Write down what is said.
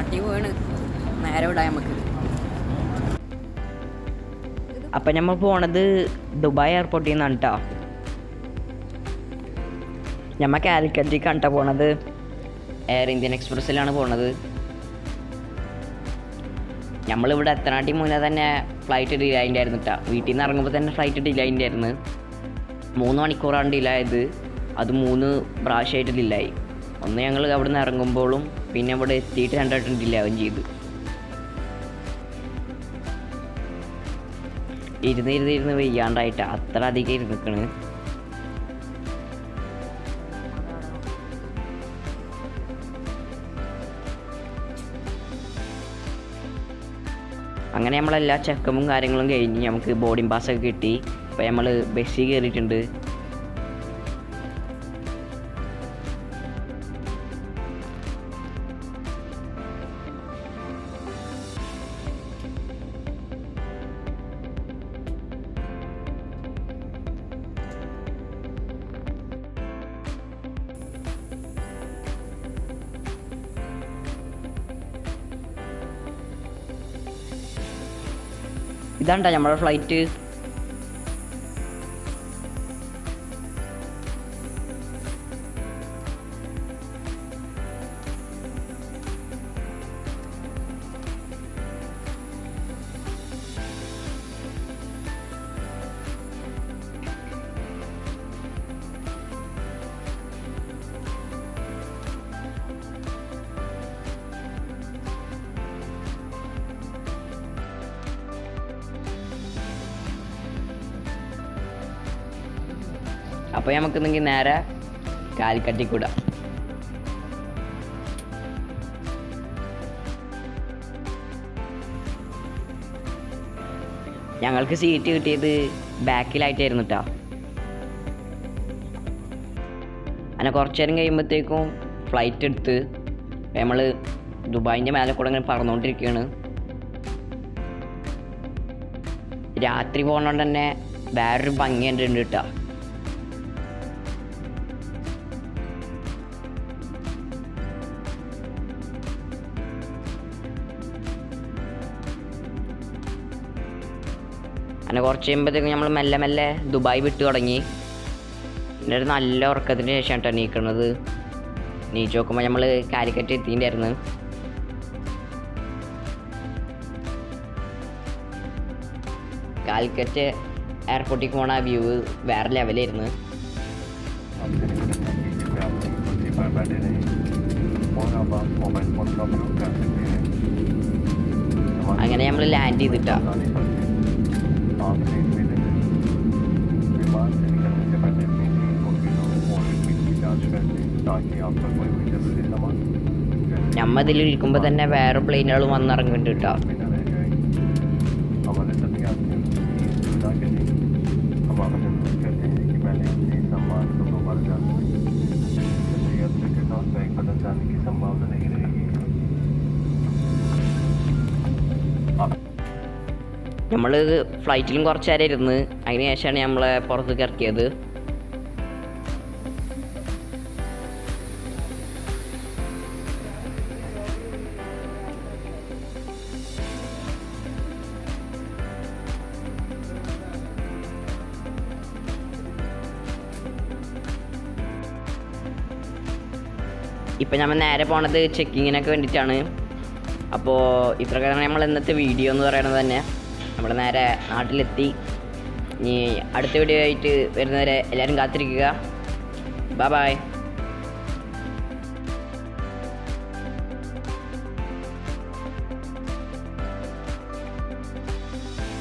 തട്ടി വീണ് നേരെ വിടാം നമുക്ക്. അപ്പം നമ്മൾ പോണത് ദുബായ് എയർപോർട്ടിൽ നിന്നാണ് കേട്ടോ. നമ്മൾ കാലിക്കറ്റിലേക്കാണ് കേട്ടോ പോണത്. എയർ ഇന്ത്യൻ എക്സ്പ്രസ്സിലാണ് പോണത്. നമ്മളിവിടെ എത്തനാട്ടി മുന്നേ തന്നെ ഫ്ലൈറ്റ് ഡിലേ ആയിരുന്നു കേട്ടോ. വീട്ടിൽ നിന്ന് ഇറങ്ങുമ്പോൾ തന്നെ ഫ്ലൈറ്റ് ഡിലേ ആയിരുന്നു. 3 മണിക്കൂറാണ് ഡിലേ ആയത്. അത് 3 പ്രാവശ്യമായിട്ട് ഡിലേ ആയി. ഒന്ന് ഞങ്ങൾ അവിടെ നിന്ന് ഇറങ്ങുമ്പോഴും പിന്നെ ഇവിടെ എത്തിയിട്ട് 2 വട്ടം ഡിലേ ആവുകയും ചെയ്തു. ഇരുന്ന് വെയ്യാണ്ടായിട്ട് അത്ര അധികം ഇരുന്നിക്കണ്. അങ്ങനെ നമ്മളെല്ലാ ചെക്കപ്പും കാര്യങ്ങളും കഴിഞ്ഞ് നമുക്ക് ബോർഡിംഗ് പാസ്സൊക്കെ കിട്ടി. അപ്പോൾ നമ്മൾ ബസ്സിൽ കയറിയിട്ടുണ്ട്. ഇതാണ്ടാ നമ്മുടെ ഫ്ലൈറ്റ്. അപ്പോൾ നമുക്കെന്നെങ്കിൽ നേരെ കാലിക്കറ്റിൽ കൂടാം. ഞങ്ങൾക്ക് സീറ്റ് കിട്ടിയത് ബാക്കിലായിട്ടായിരുന്നു കേട്ടോ. അങ്ങനെ കുറച്ച് നേരം കഴിയുമ്പോഴത്തേക്കും ഫ്ലൈറ്റ് എടുത്ത് നമ്മൾ ദുബായിൻ്റെ മേലെ കൂടെ ഇങ്ങനെ പറന്നുകൊണ്ടിരിക്കുകയാണ്. രാത്രി പോകുന്നതുകൊണ്ട് തന്നെ വേറൊരു ഭംഗി ഉണ്ട് കേട്ടോ. അങ്ങനെ കുറച്ച് കഴിയുമ്പോഴത്തേക്കും നമ്മൾ മെല്ലെ മെല്ലെ ദുബായ് വിട്ട് തുടങ്ങി. പിന്നെ ഒരു നല്ല ഉറക്കത്തിന് ശേഷം കേട്ടോ നീക്കണത്. നീച്ച് നോക്കുമ്പോൾ നമ്മൾ കാലിക്കറ്റ് എത്തിയിട്ടുണ്ടായിരുന്നു. കാലിക്കറ്റ് എയർപോർട്ടിലേക്ക് പോണ വ്യൂ വേറെ ലെവലായിരുന്നു. അങ്ങനെ നമ്മൾ ലാൻഡ് ചെയ്തിട്ടാ. നമ്മ ഇതിലിരിക്കുമ്പോൾ തന്നെ വേറെ പ്ലെയിനുകൾ വന്നിറങ്ങുന്നുണ്ട് കേട്ടോ. നമ്മൾ ഫ്ലൈറ്റിലും കുറച്ച് നേരം ഇരുന്ന് അതിന് ശേഷമാണ് നമ്മളെ പുറത്തേക്ക് ഇറക്കിയത്. ഇപ്പം നമ്മൾ നേരെ പോണത് ചെക്കിങ്ങിനൊക്കെ വേണ്ടിയിട്ടാണ്. അപ്പോൾ ഇത്രയൊക്കെയാണ് നമ്മൾ ഇന്നത്തെ വീഡിയോ എന്ന് പറയുന്നത് തന്നെ. നമ്മൾ നേരെ നാട്ടിലെത്തി. ഇനി അടുത്ത വീഡിയോ ആയിട്ട് വരുന്നവരെ എല്ലാവരും കാത്തിരിക്കുക. Bye bye.